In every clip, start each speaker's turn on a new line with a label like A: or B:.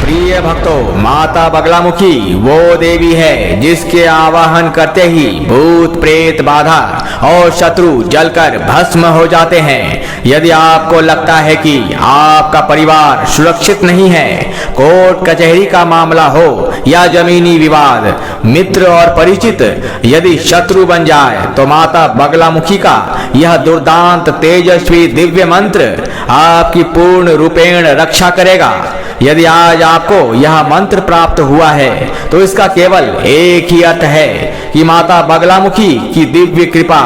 A: प्रिय भक्तों, माता बगलामुखी वो देवी है जिसके आवाहन करते ही भूत प्रेत बाधा और शत्रु जलकर भस्म हो जाते हैं। यदि आपको लगता है कि आपका परिवार सुरक्षित नहीं है, कोर्ट कचहरी का मामला हो या जमीनी विवाद, मित्र और परिचित यदि शत्रु बन जाए, तो माता बगलामुखी का यह दुर्दांत तेजस्वी दिव्य मंत्र आपकी पूर्ण रूपेण रक्षा करेगा। यदि आज आपको यह मंत्र प्राप्त हुआ है तो इसका केवल एक ही अर्थ है कि माता बगलामुखी की दिव्य कृपा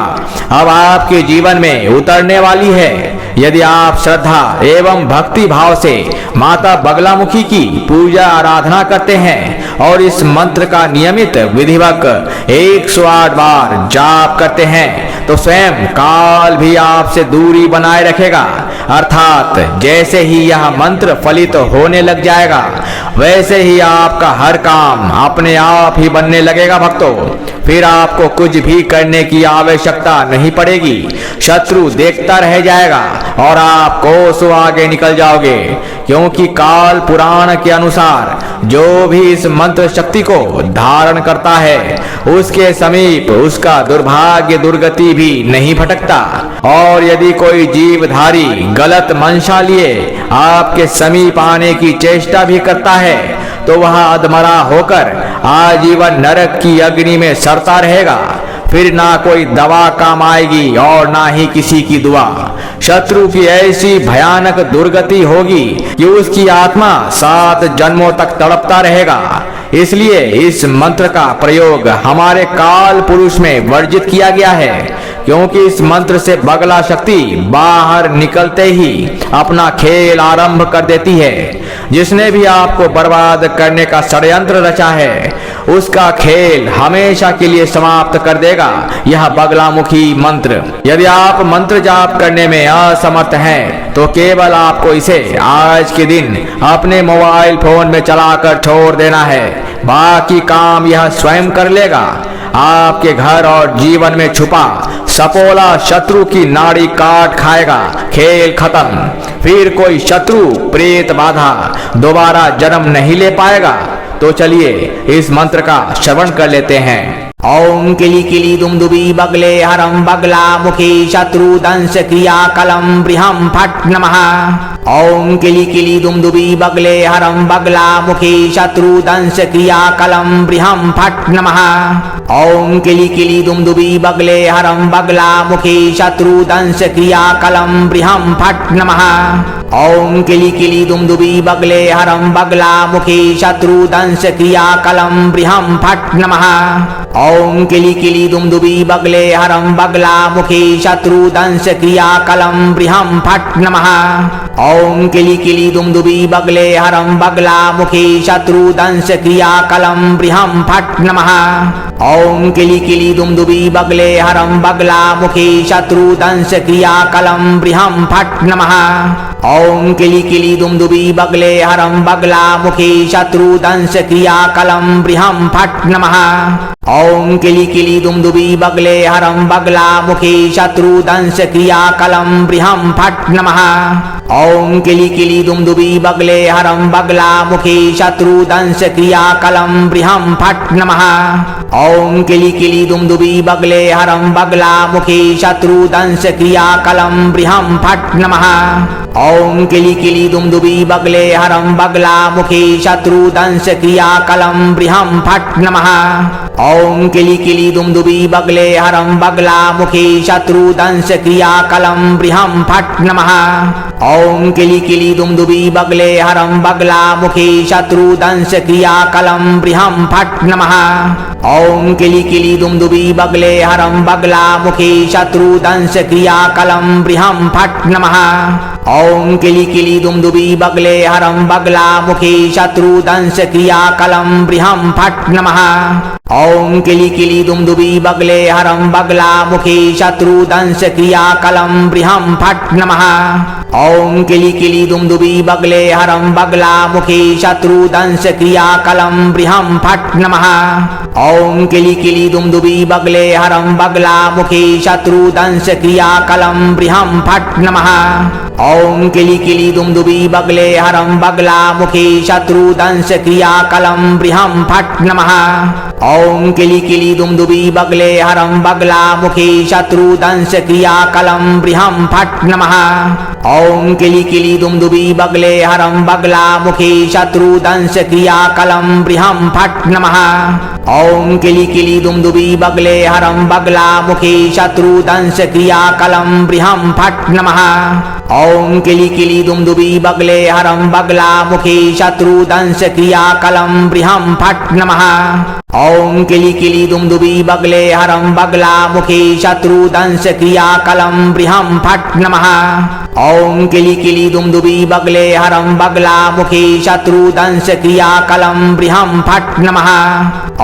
A: अब आपके जीवन में उतरने वाली है। यदि आप श्रद्धा एवं भक्ति भाव से माता बगलामुखी की पूजा आराधना करते हैं और इस मंत्र का नियमित विधिवत 108 बार जाप करते हैं, तो स्वयं काल भी आपसे दूरी बनाए रखेगा। अर्थात जैसे ही यह मंत्र फलित होने लग जाएगा, वैसे ही आपका हर काम अपने आप ही बनने लगेगा भक्तों। फिर आपको कुछ भी करने की आवश्यकता नहीं पड़ेगी। शत्रु देखता रह जाएगा और आप कोसों आगे निकल जाओगे, क्योंकि काल पुराण के अनुसार जो भी इस मंत्र शक्ति को धारण करता है, उसके समीप उसका दुर्भाग्य दुर्गति भी नहीं भटकता। और यदि कोई जीवधारी गलत मंशा लिए आपके समीप आने की चेष्टा भी करता है, तो वह अधमरा होकर आजीवन नरक की अग्नि में सड़ता रहेगा। फिर ना कोई दवा काम आएगी और ना ही किसी की दुआ। शत्रु की ऐसी भयानक दुर्गति होगी कि उसकी आत्मा 7 जन्मों तक तड़पता रहेगा। इसलिए इस मंत्र का प्रयोग हमारे काल पुरुष में वर्जित किया गया है, क्योंकि इस मंत्र से बगला शक्ति बाहर निकलते ही अपना खेल आरंभ कर देती है। जिसने भी आपको बर्बाद करने का षड्यंत्र रचा है, उसका खेल हमेशा के लिए समाप्त कर देगा यह बगलामुखी मंत्र। यदि आप मंत्र जाप करने में असमर्थ हैं, तो केवल आपको इसे आज के दिन अपने मोबाइल फोन में चलाकर छोड़ देना है। बाकी काम यह स्वयं कर लेगा। आपके घर और जीवन में छुपा सपोला शत्रु की नाड़ी काट खाएगा। खेल खत्म। फिर कोई शत्रु प्रेत बाधा दोबारा जन्म नहीं ले पाएगा। तो चलिए इस मंत्र का श्रवण कर लेते हैं। ओम किली किली दुमदुबी बगले हरम बगलामुखी शत्रु दंश क्रिया कलम बृहम फट नमः। ओम किली किली दुमदुबी बगले हरम बगलामुखी शत्रु दंश क्रिया कलम बृहम फट नमः। ओम किली किली दुमदुबी बगले हरम बगलामुखी शत्रु दंश क्रिया कलम बृहम फट नमः। ओम किली किली दुमदुबी बगले हरम बगलामुखी शत्रु दंश क्रिया कलम बृहम फट नमः। ओम किली किली दुमदुबी बगले हरम बगलामुखी शत्रु दंश क्रिया कलम बृहम फट नमः। ओम किली किली दुमदुबी बगले हरम बगलामुखी शत्रु दंश क्रिया कलम बृहम फट नमः। ओम किली किली दुमदुबी बगले हरम बगलामुखी शत्रु दंश क्रिया कलम बृहम फट नमः। ओम किली किली दुमदुबी बगले हरम बगलामुखी शत्रु दंश क्रिया कलम बृहम फट नमः। ओम किली किली दुमदुबी बगले हरम बगलामुखी शत्रु दंश क्रिया कलम बृहम फट नमः। ओम किली किली दुमदुबी बगले हरम बगलामुखी शत्रु दंश क्रिया कलम बृहम फट नमः। ओम किली किली दुमदुबी बगले हरम बगलामुखी शत्रु दंश क्रिया कलम बृहम फट नमः। ओम किली किली दुमदुबी बगले हरम बगलामुखी शत्रु दंश क्रिया कलम बृहम फट नमः। ओम किली किली दुमदुबी बगले हरम बगलामुखी शत्रु दंश क्रिया कलम बृहम फट नमः। ओम किली किली दुमदुबी बगले हरम बगलामुखी शत्रु दंश क्रिया कलम बृहम फट नमः। ओम किली किली दुमदुबी बगले हरम बगलामुखी शत्रु दंश क्रिया कलम बृहम फट नमः। ओम किली किली दुमदुबी बगले हरम बगलामुखी शत्रु दंश क्रिया कलम बृहम फट नमः। ओम किली किली दुमदुबी बगले हरम बगलामुखी शत्रु दंश क्रिया कलम बृहम फट नमः। ओम किली किली दुमदुबी बगले हरम बगलामुखी शत्रु दंश क्रिया कलम बृहम फट नमः। ओम किली किली दुमदुबी बगले हरम बगलामुखी शत्रु दंश क्रिया कलम बृहम फट नमः। ओम किली किली दुम दुबी बगले हरम बगला मुखी शत्रु दंश क्रिया कलम बृहम फट नमः। ओम किली किली दुम दुबी बगले हरम बगला मुखी शत्रु दंश क्रिया कलम बृहम फट नमः। ओम किली किली दुम दुबी बगले हरम बगला मुखी शत्रु दंश क्रिया कलम बृहम फट नमः। ओम किली किली दुम दुबी बगले हरम बगला मुखी शत्रु दंश क्रिया कलम बृहम फट नमः। ओम किली किली दुम दुबी बगले हरम बगला मुखी शत्रु दंश क्रिया कलम बृहम फट नमः। ओम किली किली दुम दुबी बगले हरम बगला मुखी शत्रु दंश क्रिया कलम बृहम फट नमः। ओम किली किली दुम दुबी बगले हरम बगला मुखी शत्रु दंश क्रिया कलम बृहम फट नमः।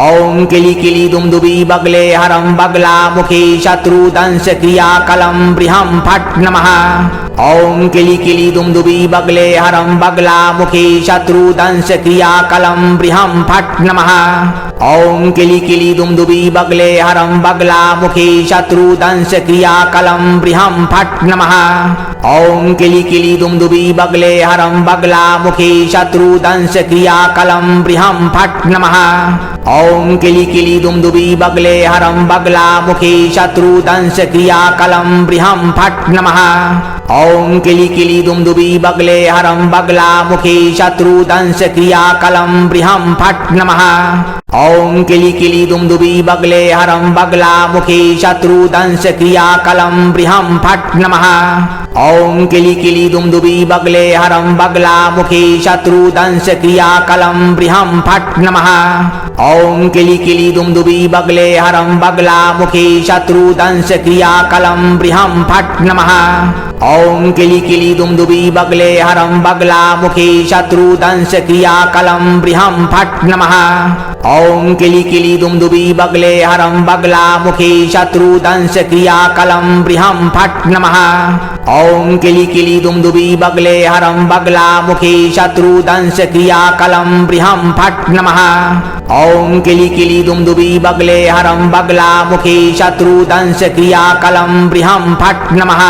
A: ओम किली किली दुम दुबी बगले हरम बगला मुखी शत्रु दंश क्रिया कलम बृहम फट नमः। ओम किली किली दुम दुबी बगले हरम बगला मुखी शत्रु दंश क्रिया कलम बृहम फट नमः। ओम किली किली दुम दुबी बगले हरम बगला मुखी शत्रु दंश क्रिया कलम बृहम फट नमः। ओम किली किली दुम दुबी बगले हरम बगला मुखी शत्रु दंश क्रिया कलम बृहम फट नमः। ओम किली किली दुम दुबी बगले हरम बगला मुखी शत्रु दंश क्रिया कलम बृहम फट नमः। ओम किली किली दुम दुबी बगले हरम बगला मुखी शत्रु दंश क्रिया कलम बृहम फट नमः। ओम किली किली दुम दुबी बगले हरम बगला मुखी शत्रु दंश क्रिया कलम बृहम फट नमः। ओम किली किली दुम दुबी बगले हरम बगला मुखी शत्रु दंश क्रिया कलम बृहम फट नमः। ओम किली किली दुम दुबी बगले हरम बगला मुखी शत्रु दंश क्रिया कलम बृहम फट नमः। ओम किली किली दुम दुबी बगले हरम बगला मुखी शत्रु दंश क्रिया कलम बृहम फट नमः। ओम किली किली दुम दुबी बगले हरम बगला मुखी शत्रु दंश क्रिया कलम बृहम फट नमः। ओम किली किली दुम दुबी बगले हरम बगला मुखी शत्रु दंश क्रिया कलम बृहम फट नमः। ओम किली किली दुम दुबी बगले हरम बगला मुखी शत्रु दंश क्रिया कलम बृहम फट नमः। ओम किली किली दुम दुबी बगले हरम बगला मुखी शत्रु दंश क्रिया कलम बृहम फट नमः।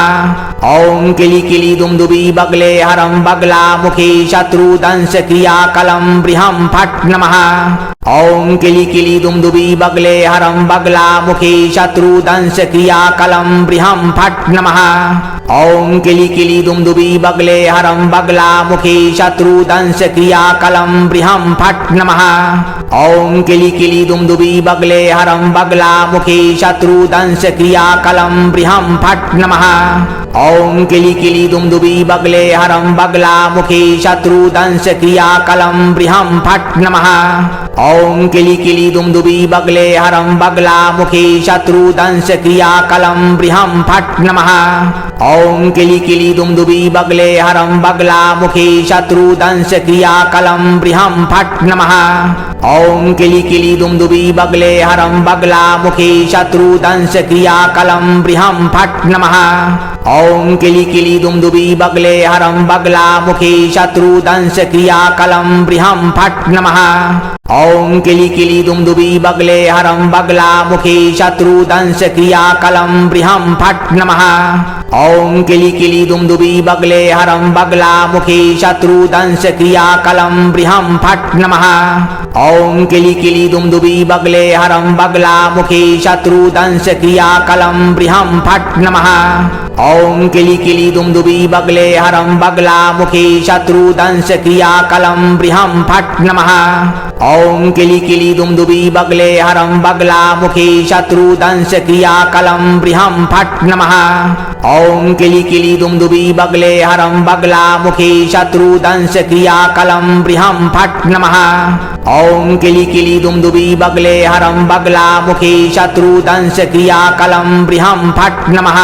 A: ओम किली किली दुम दुबी बगले हरम बगला मुखी शत्रु दंश क्रिया कलम बृहम फट नमः। ओम किली किली दुम दुबी बगले हरम बगला मुखी शत्रु दंश क्रिया कलम बृहम फट नमः। ओम किली किली दुम दुबी बगले हरम बगला मुखी शत्रु दंश क्रिया कलम बृहम फट नमः। ओम किली किली दुम दुबी बगले हरम बगला मुखी शत्रु दंश क्रिया कलम बृहम फट नमः। ओम किली किली दुम दुबी बगले हरम बगला मुखी शत्रु दंश क्रिया कलम बृहम फट नमः। ओम किली किली दुम दुबी बगले हरम बगला मुखी शत्रु दंश क्रिया कलम बृहम फट नमः। ओम किली किली दुम दुबी बगले हरम बगला मुखी शत्रु दंश क्रिया कलम बृहम फट नमः। ओम किली किली दुम दुबी बगले हरम बगला मुखी शत्रु दंश क्रिया कलम बृहम फट नमः। ओम किली किली दुम दुबी बगले हरम बगला मुखी शत्रु दंश क्रिया कलम बृहम फट नमः। ओम किली किली दुम दुबी बगले हरम बगला मुखी शत्रु दंश क्रिया कलम बृहम फट नमः। ओम किली किली दुम दुबी बगले हरम बगला मुखी शत्रु दंश क्रिया कलम बृहम फट नमः। ओम किली किली दुम दुबी बगले हरम बगला मुखी शत्रु दंश क्रिया कलम बृहम फट नमः। ओम किली किली दुम दुबी बगले हरम बगला मुखी शत्रु दंश क्रिया कलम बृहम फट नमः। ओम किली किली दुम दुबी बगले हरम बगला मुखी शत्रु दंश क्रिया कलम बृहम फट नमः। ओम किली किली दुम दुबी बगले हरम बगला मुखी शत्रु दंश क्रिया कलम बृहम फट नमः।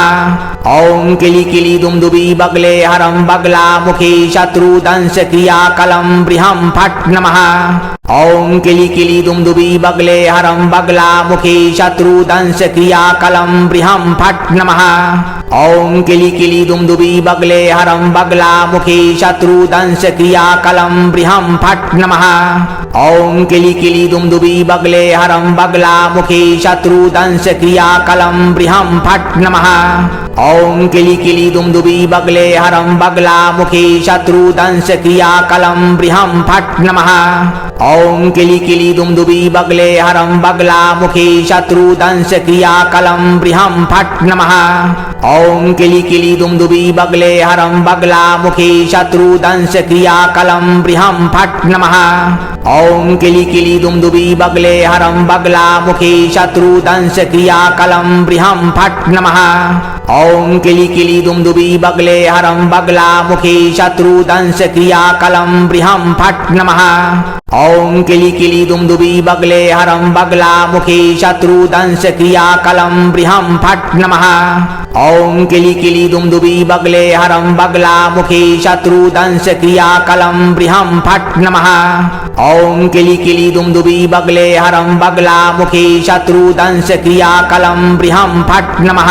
A: ओम किली किली दुम दुबी बगले हरम बगला मुखी शत्रु दंश क्रिया कलम बृहम फट नमः। ओम किली किली दुम दुबी बगले हरम बगला मुखी शत्रु दंश क्रिया कलम बृहम फट नमः। ओम किली किली दुम दुबी बगले हरम बगला मुखी शत्रु दंश क्रिया कलम बृहम फट नमः। ओम किली किली दुम दुबी बगले हरम बगला मुखी शत्रु दंश क्रिया कलम बृहम फट नमः। ओम किली किली दुम दुबी बगले हरम बगला मुखी शत्रु दंश क्रिया कलम बृहम फट नमः। ओम किली किली दुम दुबी बगले हरम बगला मुखी शत्रु दंश क्रिया कलम बृहम फट नमः। ओम किली किली दुम दुबी बगले हरम बगला मुखी शत्रु दंश क्रिया कलम बृहम फट नमः। ओम किली किली दुम दुबी बगले हरम बगला मुखी शत्रु दंश क्रिया कलम बृहम फट नमः। ओम किली किली दुम दुबी बगले हरम बगला मुखी शत्रु दंश क्रिया कलम बृहम फट नमः। ओम किली किली दुम दुबी बगले हरम बगला मुखी शत्रु दंश क्रिया कलम बृहम फट नमः। ओम किली किली दुम दुबी बगले हरम बगला मुखी शत्रु दंश क्रिया कलम बृहम फट नमः। ओम किली किली दुम दुबी बगले हरम बगला मुखी शत्रु दंश क्रिया कलम बृहम फट नमः।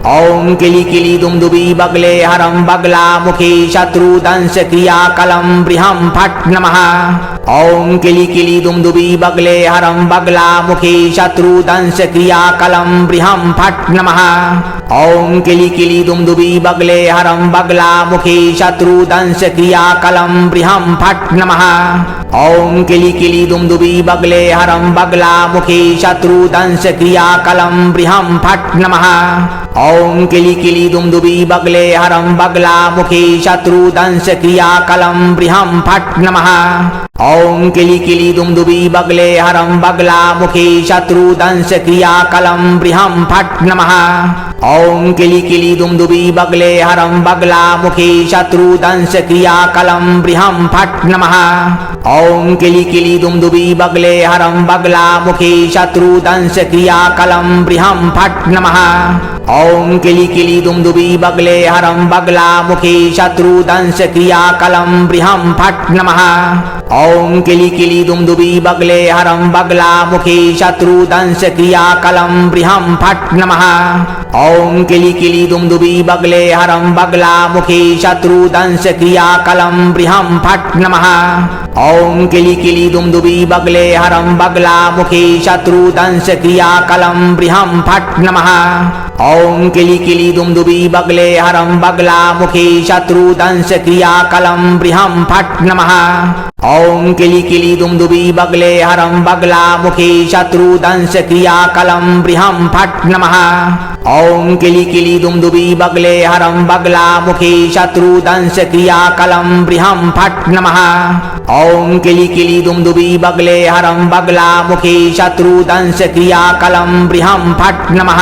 A: ओम किली किली दुम दुबी बगले हरम बगला मुखी शत्रु दंश क्रिया कलम बृहम फट नमः। ओम किली किली दुम दुबी बगले हरम बगला मुखी शत्रु दंश क्रिया कलम बृहम फट नमः। ओम किली किली दुम दुबी बगले हरम बगला मुखी शत्रु दंश क्रिया कलम बृहम फट नमः। ओम किली किली दुम दुबी बगले हरम बगला मुखी शत्रु दंश क्रिया कलम बृहम फट नमः। ओम किली किली दुम दुबी बगले हरम बगला मुखी शत्रु दंश क्रिया कलम बृहम फट नमः। ओम किली किली दुम दुबी बगले हरम बगला मुखी शत्रु दंश क्रिया कलम बृहम फट नमः। ओम किली किली दुम दुबी बगले हरम बगला मुखी शत्रु दंश क्रिया कलम बृहम फट नमः। ओम किली किली दुम दुबी बगले हरम बगला मुखी शत्रु दंश क्रिया कलम बृहम फट नमः। ओम किली किली दुम दुबी बगले हरम बगला मुखी शत्रु दंश क्रिया कलम बृहम फट नमः। ओम किली किली दुम दुबी बगले हरम बगला मुखी शत्रु दंश क्रिया कलम बृहम फट नमः। ओम किली किली दुम दुबी बगले हरम बगला मुखी शत्रु दंश क्रिया कलम बृहम फट नमः। ओम किली किली दुम दुबी बगले हरम बगला मुखी शत्रु दंश क्रिया कलम बृहम फट नमः। ओम किली किली दुम दुबी बगले हरम बगला मुखी शत्रु दंश क्रिया कलम बृहम फट नमः। ओम किली किली दुम दुबी बगले हरम बगला मुखी शत्रु दंश क्रिया कलम बृहम फट नमः। ओम किली किली दुम दुबी बगले हरम बगला मुखी शत्रु दंश क्रिया कलम बृहम फट नमः। ओम किली किली दुम दुबी बगले हरम बगला मुखी शत्रु दंश क्रिया कलम बृहम फट नमः।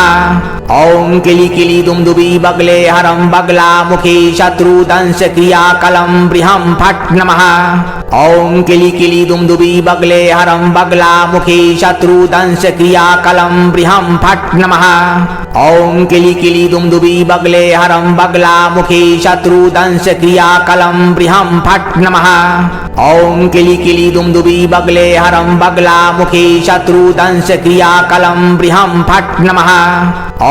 A: ओम किली किली दुम दुबी बगले हरम बगला मुखी शत्रु दंश क्रिया कलम बृहम फट नमः। ओम किली किली दुम दुबी बगले हरम बगला मुखी शत्रु दंश क्रिया कलम बृहम फट नमः। ओम किली किली दुम दुबी बगले हरम बगला मुखी शत्रु दंश क्रिया कलम बृहम फट नमः। ओम किली किली दुम दुबी बगले हरम बगला मुखी शत्रु दंश क्रिया कलम बृहम फट नमः।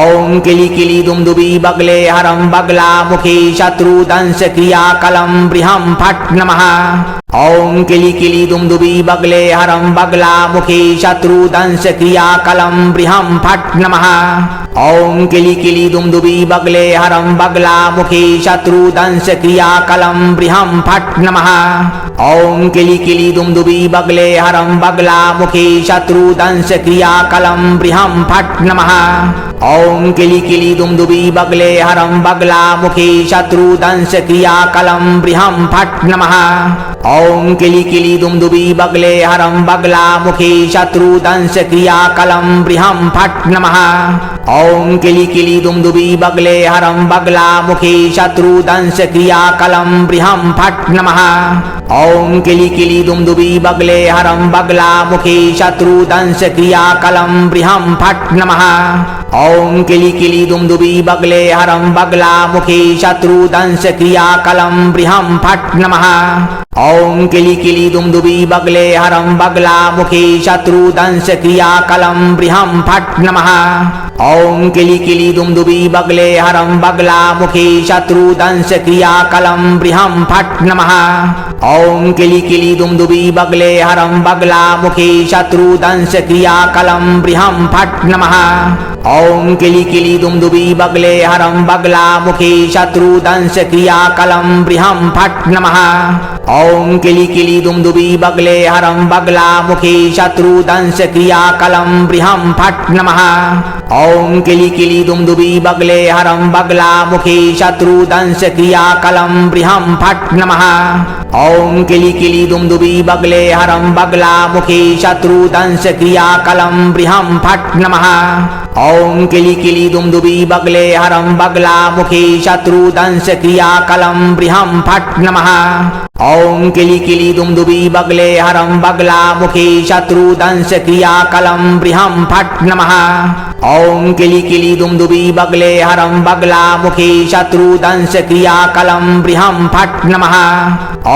A: ओम किली किली दुम दुबी बगले हरम बगला मुखी शत्रु दंश क्रिया कलम बृहम फट नमः। ओम किली किली दुम दुबी बगले हरम बगला मुखी शत्रु दंश क्रिया कलम बृहम फट नमः। ओम किली किली दुम दुबी बगले हरम बगला मुखी शत्रु दंश क्रिया कलम बृहम फट नमः। ओम किली किली दुम दुबी बगले हरम बगला मुखी शत्रु दंश क्रिया कलम बृहम फट नमः। ओम किली किली दुम दुबी बगले हरम बगला मुखी शत्रु दंश क्रिया कलम बृहम फट नमः। ओम किली किली दुम दुबी बगले हरम बगला मुखी शत्रु दंश क्रिया कलम बृहम फट नमः। ओम किली किली दुम दुबी बगले हरम बगला मुखी शत्रु दंश क्रिया कलम बृहम फट नमः। ओम किली किली दुम दुबी बगले हरम बगला मुखी शत्रु दंश क्रिया कलम बृहम फट नमः। ओम किली किली दुम दुबी बगले हरम बगला मुखी शत्रु दंश क्रिया कलम बृहम फट नमः। ओम किली किली दुम दुबी बगले हरम बगला मुखी शत्रु दंश क्रिया कलम बृहम फट नमः। ओम किली किली दुम दुबी बगले हरम बगला मुखी शत्रु दंश क्रिया कलम बृहम फट नमः। ओम किली किली दुमदुबी बगले हरम बगला मुखी शत्रुदंश क्रियाकलम बृहम फट नमः। ओम किली किली दुमदुबी बगले हरम बगला मुखी शत्रुदंश क्रियाकलम बृहम फट नमः। ओम किली किली दुमदुबी बगले हरम बगला मुखी शत्रुदंश क्रियाकलम बृहम फट नमः। ओम किली किली दुमदुबी बगले हरम बगला मुखी शत्रुदंश क्रियाकलम बृहम फट नमः। ओम किली किली दुमदुबी बगले हरम बगला मुखी शत्रुदंश क्रियाकलम बृहम फट नमः। ओम किली किली दुमदुबी बगले हरम बगला मुखी शत्रुदंश क्रियाकलम बृहम फट नमः। ओम किली किली दुमदुबी बगले हरम बगला मुखी शत्रुदंश क्रियाकलम बृहम फट नमः। ओम किली किली दुमदुबी बगले हरम बगला मुखी शत्रुदंश क्रियाकलम बृहम फट नमः।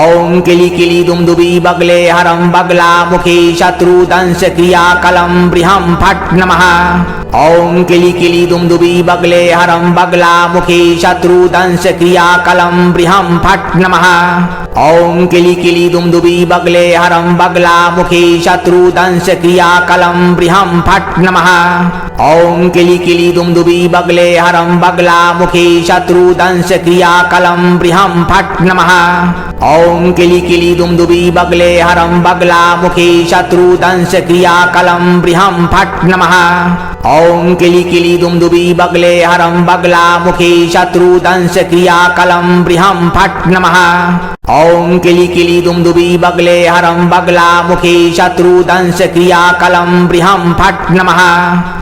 A: ओम किली किली दुमदुबी बगले हरम बगला मुखी शत्रुदंश क्रियाकलम बृहम फट नमः। ओम किली किली दुमदुबी बगले हरम बगला मुखी शत्रुदंश क्रियाकलम बृहम फट नमः। ओम किली किली दुमदुबी बगले हरम बगला मुखी शत्रुदंश क्रियाकलम बृहम फट नमः। ओम किली किली दुमदुबी बगले हरम बगला मुखी शत्रुदंश क्रियाकलम बृहम फट नमः। ओम किली किली दुमदुबी बगले हरम बगला मुखी शत्रुदंश क्रियाकलम बृहम फट नमः। ओम किली किली दुमदुबी बगले हरम बगला मुखी शत्रुदंश क्रियाकलम बृहम फट नमः। ओम किली किली दुमदुबी बगले हरम बगला मुखी शत्रुदंश क्रियाकलम बृहम फट नमः। ओम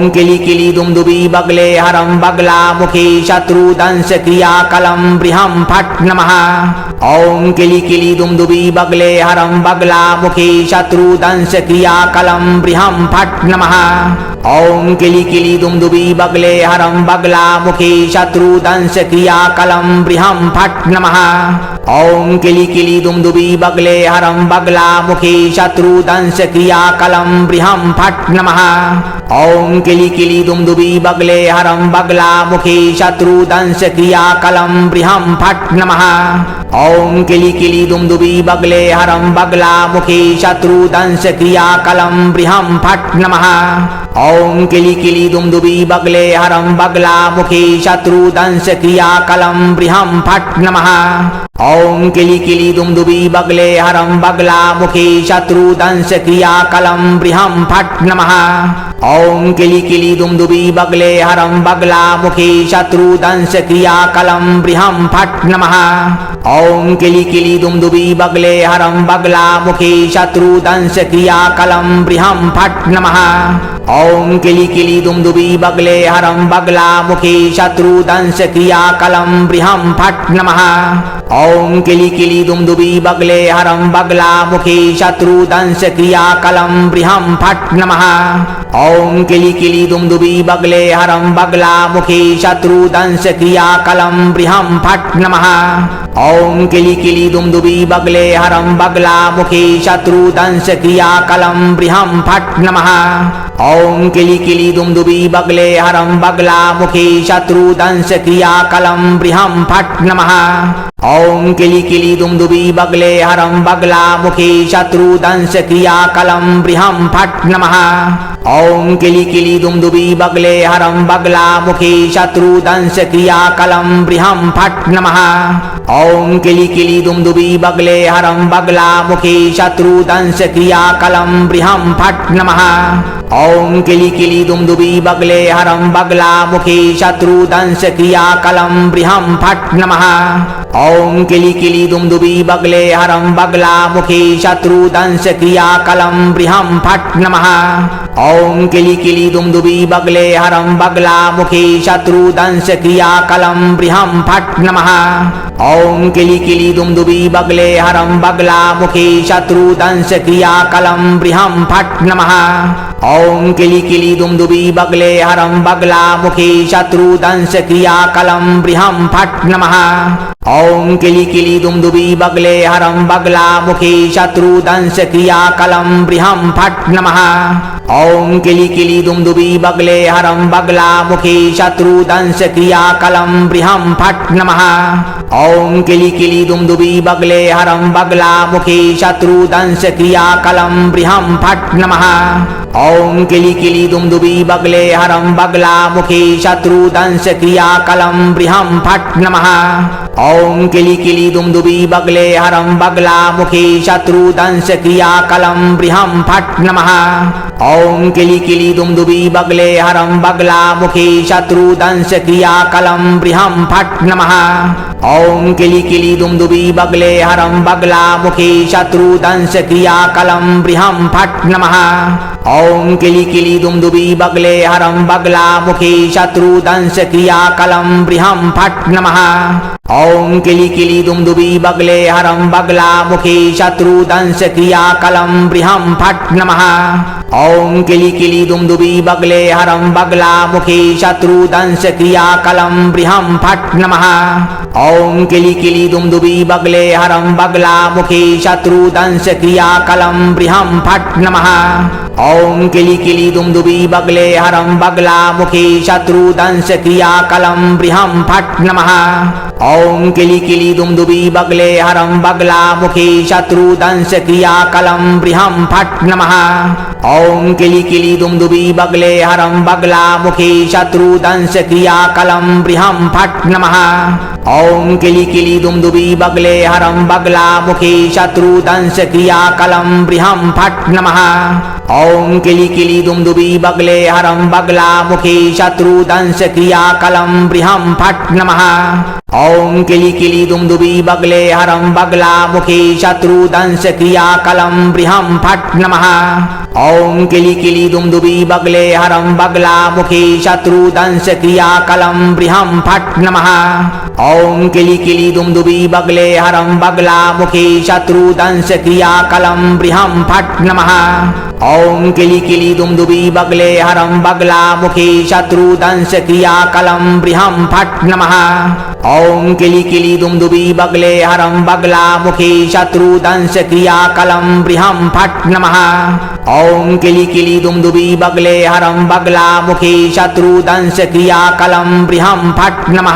A: किली किली दुमदुबी बगले हरम बगला मुखी शत्रुदंश क्रियाकलम बृहम फट नमः। ओम किली किली दुमदुबी बगले हरम बगला मुखी शत्रुदंश क्रियाकलम बृहम फट नमः। ओम किली किली दुमदुबी बगले हरम बगला मुखी शत्रुदंश क्रियाकलम बृहम फट नमः। ओम किली किली दुमदुबी बगले हरम बगला मुखी शत्रुदंश क्रियाकलम बृहम फट नमः। ओम किली किली दुमदुबी बगले हरम बगला मुखी शत्रुदंश क्रियाकलम बृहम फट नमः। ओम किली किली दुमदुबी बगले हरम बगला मुखी शत्रुदंश क्रियाकलम बृहम फट नमः। ओम किली किली दुमदुबी बगले हरम बगला मुखी शत्रुदंश क्रियाकलम बृहम फट नमः। ओम किली किली दुमदुबी बगले हरम बगला मुखी शत्रुदंश क्रियाकलम बृहम फट नमः। ओम किली किली दुमदुबी बगले हरम बगला मुखी शत्रुदंश क्रियाकलम बृहम फट नमः। ओम किली किली दुमदुबी बगले हरम बगला मुखी शत्रुदंश क्रियाकलम बृहम फट नमः। ओम किली किली दुमदुबी बगले हरम बगला मुखी शत्रुदंश क्रियाकलम बृहम फट नमः। ओम किली किली दुमदुबी बगले हरम बगला मुखी शत्रुदंश क्रियाकलम बृहम फट नमः। ओम किली किली दुमदुबी बगले हरम बगला मुखी शत्रुदंश क्रियाकलम बृहम फट नमः। ओम किली किली दुमदुबी बगले हरम बगला मुखी शत्रुदंश क्रियाकलम बृहम फट नमः। ओम किली किली दुमदुबी बगले हरम बगला मुखी शत्रुदंश क्रियाकलम बृहम फट नमः। ओम किली किली दुमदुबी बगले हरम बगला मुखी शत्रुदंश क्रियाकलम बृहम फट नमः। ओम किली किली दुमदुबी बगले हरम बगला मुखी शत्रुदंश क्रियाकलम बृहम फट नमः। ओम किली किली दुमदुबी बगले हरम बगला मुखी शत्रुदंश क्रियाकलम बृहम फट नमः। ओम किली किली दुमदुबी बगले हरम बगला मुखी शत्रुदंश क्रियाकलम बृहम फट नमः। ओम किली किली दुमदुबी बगले हरम बगला मुखी शत्रुदंश क्रियाकलम बृहम फट नमः। ओम किली किली दुमदुबी बगले हरम बगला मुखी शत्रुदंश क्रियाकलम बृहम फट नमः। ओम किली किली दुमदुबी बगले हरम बगला मुखी शत्रुदंश क्रियाकलम बृहम फट नमः। ओम किली किली दुमदुबी बगले हरम बगला मुखी शत्रुदंश क्रियाकलम बृहम फट नमः। ओम किली किली दुमदुबी बगले हरम बगला मुखी शत्रुदंश क्रियाकलम बृहम फट नमः। ओम किली किली दुमदुबी बगले हरम बगला मुखी शत्रुदंश क्रियाकलम बृहम फट नमः। ओम किली किली दुम दुबी बगले हरम बगला मुखी शत्रु दंश क्रिया कलम बृहम फट नमः। ओम किली किली दुम दुबी बगले हरम बगला मुखी शत्रु दंश क्रिया कलम बृहम फट नमः। ओम किली किली दुम दुबी बगले हरम बगला मुखी शत्रु दंश क्रिया कलम बृहम फट नमः। ओम किली किली दुम दुबी बगले हरम बगला मुखी शत्रु दंश क्रिया कलम बृहम फट नमः। ओम किली किली दुम दुबी बगले हरम बगला मुखी शत्रु दंश क्रिया कलम बृहम फट नमः। ओम किली किली दुम दुबी बगले हरम बगला मुखी शत्रु दंश क्रिया कलम बृहम फट नमः। ओम किली किली दुम दुबी बगले हरम बगला मुखी शत्रु दंश क्रिया कलम बृहम फट नमः। ओम किली किली दुम दुबी बगले हरम बगला मुखी शत्रु दंश क्रिया कलम बृहम फट नमः। ओम किली किली दुम दुबी बगले हरम बगला मुखी शत्रु दंश क्रिया कलम बृहम फट नमः। ओम किली किली दुम दुबी बगले हरम बगला मुखी शत्रु दंश क्रिया कलम बृहम फट नमः। ओम किली किली दुम दुबी बगले हरम बगला मुखी शत्रु दंश क्रिया कलम बृहम फट नमः। ओम किली किली दुम दुबी बगले हरम बगला मुखी शत्रु दंश क्रिया कलम बृहम फट नमः। ओम किली किली दुम दुबी बगले हरम बगला मुखी शत्रु दंश क्रिया कलम बृहम फट नमः। ओम किली किली दुम दुबी बगले हरम बगला मुखी शत्रु दंश क्रिया कलम बृहम फट नमः। ओम किली किली दुम दुबी बगले हरम बगला मुखी शत्रु दंश क्रिया कलम बृहम फट नमः। ओम किली किली दुम दुबी बगले हरम बगला मुखी शत्रु दंश क्रिया कलम बृहम फट नमः। ओम किली किली दुम दुबी बगले हरम बगला मुखी शत्रु दंश क्रिया कलम बृहम फट नमः। ओम किली किली दुम दुबी बगले हरम बगला मुखी शत्रु दंश क्रिया कलम बृहम फट नमः। ओम किली किली दुम दुबी बगले हरम बगला मुखी शत्रु दंश क्रिया कलम बृहम फट नमः। ओम किली किली दुम दुबी बगले हरम बगला मुखी शत्रु दंश क्रिया कलम बृहम फट नमः। ओम किली किली दुम दुबी बगले हरम बगला मुखी शत्रु दंश क्रिया कलम बृहम फट नमः।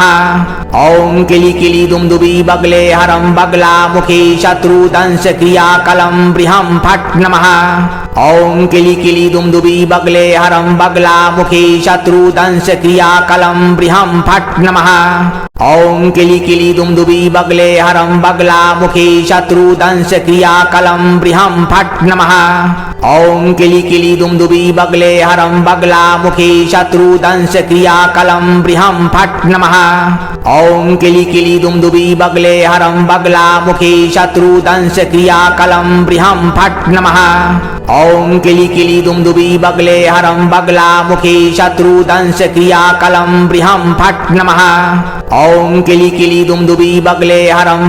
A: ओम किली किली दुम दुबी बगले हरम बगला मुखी शत्रु दंश क्रिया कलम बृहम फट नमः। ओम किली किली दुम दुबी बगले हरम बगला मुखी शत्रु दंश क्रिया कलम बृहम फट नमः। ओम किली किली दुम दुबी बगले हरम बगला मुखी शत्रु दंश क्रिया कलम बृहम फट नमः। ओम किली किली दुम दुबी बगले हरम बगला मुखी शत्रु दंश क्रिया कलम बृहम फट नमः। ओम किली किली दुम दुबी बगले हरम बगला मुखी शत्रु दंश क्रिया कलम बृहम फट नमः। ओम किली किली दुम दुबी बगले हरम बगला मुखी शत्रु दंश क्रिया कलम बृहम फट नमः। ओम किली किली दुम दुबी बगले हरम बगला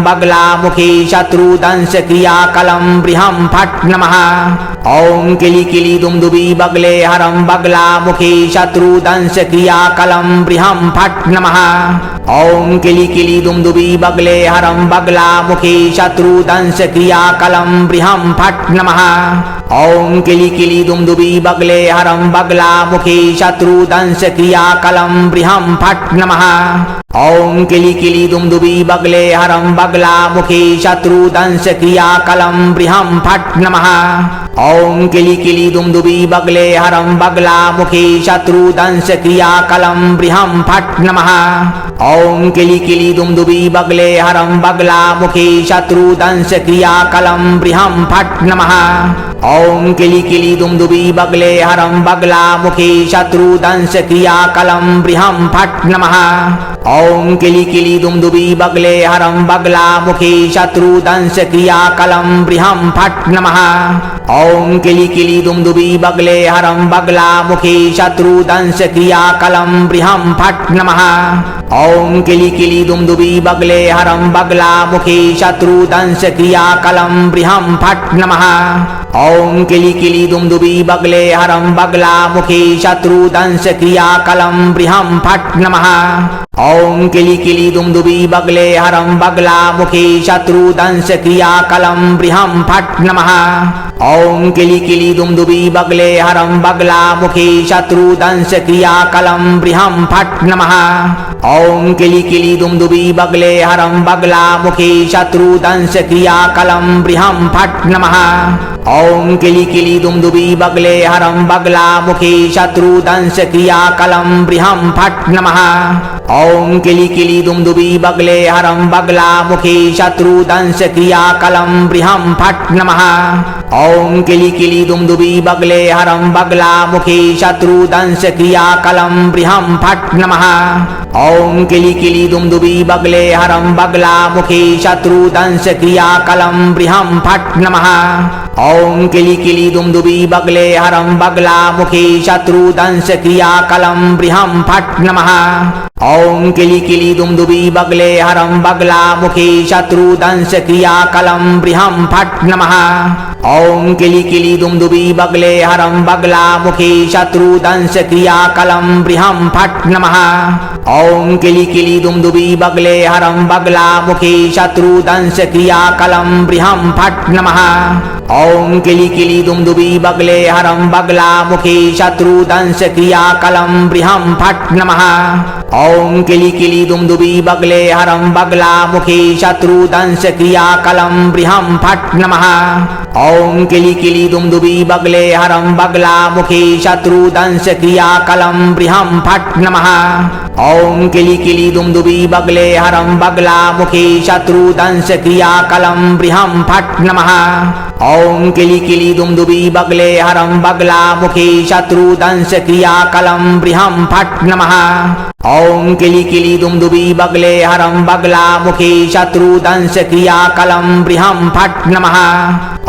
A: मुखी शत्रु दंश क्रिया कलम बृहम फट नमः। ओम किली किली दुम दुबी बगले हरम बगला मुखी शत्रु दंश क्रिया कलम बृहम फट नमः। ओम किली किली दुम दुबी बगले हरम बगला मुखी शत्रु दंश क्रिया कलम बृहम फट नमः। ओम किली किली दुम दुबी बगले हरम बगला मुखी शत्रु दंश क्रिया कलम बृहम फट नमः। ओम किली किली दुम दुबी बगले हरम बगला मुखी शत्रु दंश क्रिया कलम बृहम फट नमः। ओम किली किली दुम दुबी बगले हरम बगला मुखी शत्रु दंश क्रिया कलम बृहम फट नमः। ओम किली किली दुम दुबी बगले हरम बगला मुखी शत्रु दंश क्रिया कलम बृहम फट नमः। ओम किली किली दुम दुबी बगले हरम बगला मुखी शत्रु दंश क्रिया कलम बृहम फट नमः। ओम किली किली दुम दुबी बगले हरम बगला मुखी शत्रु दंश क्रिया कलम बृहम फट नमः। ओम किली किली दुम दुबी बगले हरम बगला मुखी शत्रु दंश क्रिया कलम बृहम फट नमः। ओम किली किली दुम दुबी बगले हरम बगला मुखी शत्रु दंश क्रिया कलम बृहम फट नमः। ओम किली किली दुम दुबी बगले हरम बगला मुखी शत्रु दंश क्रिया कलम बृहम फट नमः। ओम किली किली दुम दुबी बगले हरम बगला मुखी शत्रु दंश क्रिया कलम बृहम फट नमः। ओम किली किली दुम दुबी बगले हरम बगला मुखी शत्रु दंश क्रिया कलम बृहम फट नमः। ओम किली किली दुम दुबी बगले हरम बगला मुखी शत्रु दंश क्रिया कलम बृहम फट नमः। ओम किली किली दुम दुबी बगले हरम बगला मुखी शत्रु दंश क्रिया कलम बृहम फट नमः। ओम किली किली दुम दुबी बगले हरम बगला मुखी शत्रु दंश क्रिया कलम बृहम फट नमः। ओम किली किली दुम दुबी बगले हरम बगला मुखी शत्रु दंश क्रिया कलम बृहम फट नमः। ओम किली किली दुम दुबी बगले हरम बगला मुखी शत्रु दंश क्रिया कलम बृहम फट नमः। ओम किली किली दुम दुबी बगले हरम बगला मुखी शत्रु दंश क्रिया कलम बृहम फट नमः। ओम किली किली दुम दुबी बगले हरम बगला मुखी शत्रु दंश क्रिया कलम बृहम फट नमः। ओम किली किली दुम दुबी बगले हरम बगला मुखी शत्रु दंश क्रिया कलम बृहम फट नमः। ओम किली किली दुम दुबी बगले हरम बगला मुखी शत्रु दंश क्रिया कलम बृहम फट नमः। ओम किली किली दुम दुबी बगले हरम बगला मुखी शत्रु दंश क्रिया कलम बृहम फट नमः। ओम किली किली दुम दुबी बगले हरम बगला मुखी शत्रु दंश क्रिया कलम बृहम फट नमः। ओम किली किली दुम दुबी बगले हरम बगला मुखी शत्रु दंश क्रिया कलम बृहम फट नमः। ओम किली किली दुम दुबी बगले हरम बगला मुखी शत्रु दंश क्रिया कलम बृहम फट नमः। ओम किली किली दुम दुबी बगले हरम बगला मुखी शत्रु दंश क्रिया कलम बृहम फट नमः।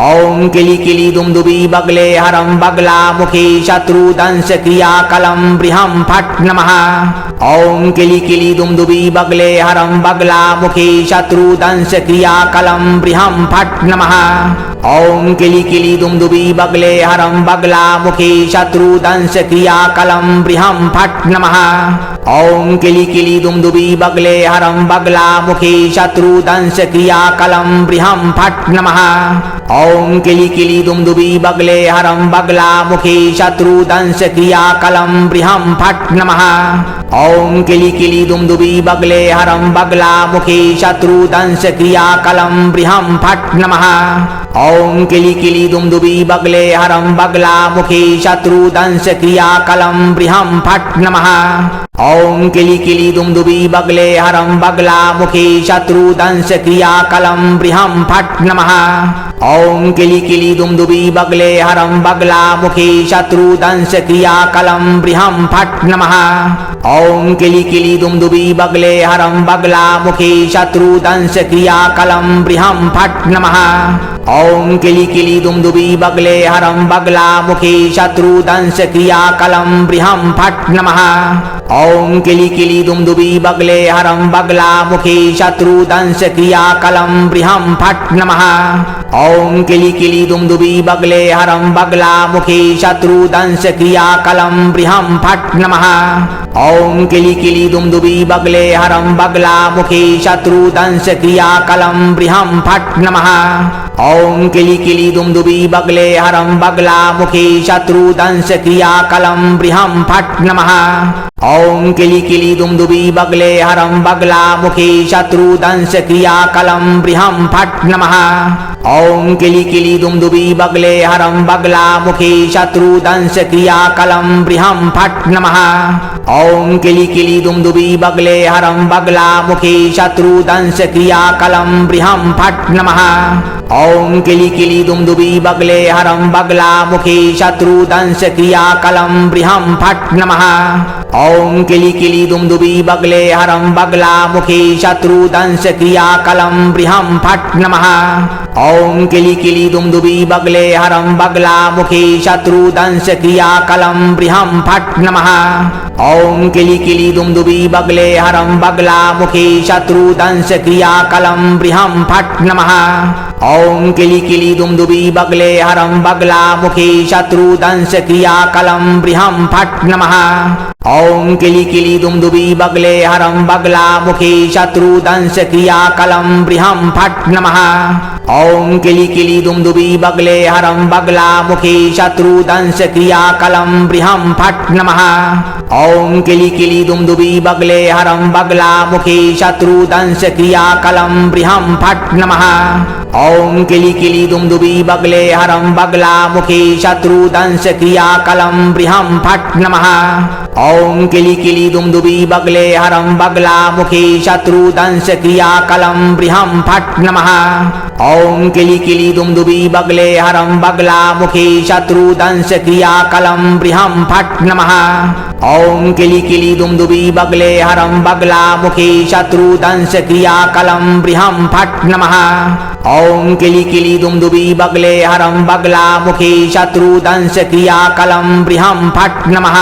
A: ओम किली किली दुम दुबी बगले हरम बगला मुखी शत्रु दंश क्रिया कलम बृहम फट नमः। ओम किली किली दुम दुबी बगले हरम बगला मुखी शत्रु दंश क्रिया कलम बृहम फट नमः। ओम किली किली दुम दुबी बगले हरम बगला मुखी शत्रु दंश क्रिया कलम बृहम फट नमः। ओम किली किली दुम दुबी बगले हरम बगला मुखी शत्रु दंश क्रिया कलम बृहम फट नमः। ओम किली किली दुम दुबी बगले हरम बगला मुखी शत्रु दंश क्रिया कलम बृहम फट नमः। ओम किली किली दुम दुबी बगले हरम बगला मुखी शत्रु दंश क्रिया कलम बृहम फट नमः। ओम किली किली दुम दुबी बगले हरम बगला मुखी शत्रु दंश क्रिया कलम बृहम फट नमः। ओम किली किली दुम दुबी बगले हरम बगला मुखी शत्रु दंश क्रिया कलम बृहम फट नमः। ओम किली किली दुम दुबी बगले हरम बगला मुखी शत्रु दंश क्रिया कलम बृहम फट नमः। ओम किली किली दुम दुबी बगले हरम बगला मुखी शत्रु दंश क्रिया कलम बृहम फट नमः। ओम किली किली दुम दुबी बगले हरम बगला मुखी शत्रु दंश क्रिया कलम बृहम फट नमः। ओम किली किली दुम दुबी बगले हरम बगला मुखी शत्रु दंश क्रिया कलम बृहम फट नमः। ओम किली किली दुम दुबी बगले हरम बगला मुखी शत्रु दंश क्रिया कलम बृहम फट नमः। ओम किली किली दुम दुबी बगले हरम बगला मुखी शत्रु दंश क्रिया कलम बृहम फट नमः। ओम किली किली दुम दुबी बगले हरम बगला मुखी शत्रु दंश क्रिया कलम बृहम फट नमः। ओम किली किली दुम दुबी बगले हरम बगला मुखी शत्रु दंश क्रिया कलम बृहम फट नमः। ओम किली किली दुम दुबी बगले हरम बगला मुखी शत्रु दंश क्रिया कलम बृहम फट नमः। ओम किली किली दुम दुबी बगले हरम बगला मुखी शत्रु दंश क्रिया कलम बृहम फट नमः। ओम किली किली दुम दुबी बगले हरम बगला मुखी शत्रु दंश क्रिया कलम बृहम फट नमः। ओम किली किली दुम दुबी बगले हरम बगला मुखी शत्रु दंश क्रिया कलम बृहम फट नमः। ओम किली किली दुम दुबी बगले हरम बगला मुखी शत्रु दंश क्रिया कलम बृहम फट नमः। ओम किली किली दुम दुबी बगले हरम बगला मुखी शत्रु दंश क्रिया कलम बृहम फट नमः। ओम किली किली दुमदुबी बगले हरम बगला मुखी शत्रु दंश क्रिया कलम बृहम फट नमः। ओम किली किली दुमदुबी बगले हरम बगला मुखी शत्रु दंश क्रिया कलम बृहम फट नमः। ओम किली किली दुमदुबी बगले हरम बगला मुखी शत्रु दंश क्रिया कलम बृहम फट नमः। ओम किली किली दुमदुबी बगले हरम बगला मुखी शत्रु दंश क्रिया कलम बृहम फट नमः। ओम किली किली दुमदुबी बगले हरम बगला मुखी शत्रु दंश क्रिया कलम बृहम फट नमः। ओम किली किली दुमदुबी बगले हरम बगला मुखी शत्रु दंश क्रिया कलम बृहम फट नमः। ओम किली किली दुमदुबी बगले हरम बगला मुखी शत्रु दंश क्रिया कलम बृहम फट नमः। ओम किली किली दुमदुबी बगले हरम बगला मुखी शत्रु दंश क्रिया कलम बृहम फट नमः। ओम किली किली दुमदुबी बगले हरम बगला मुखी शत्रु दंश क्रिया कलम बृहम फट नमः।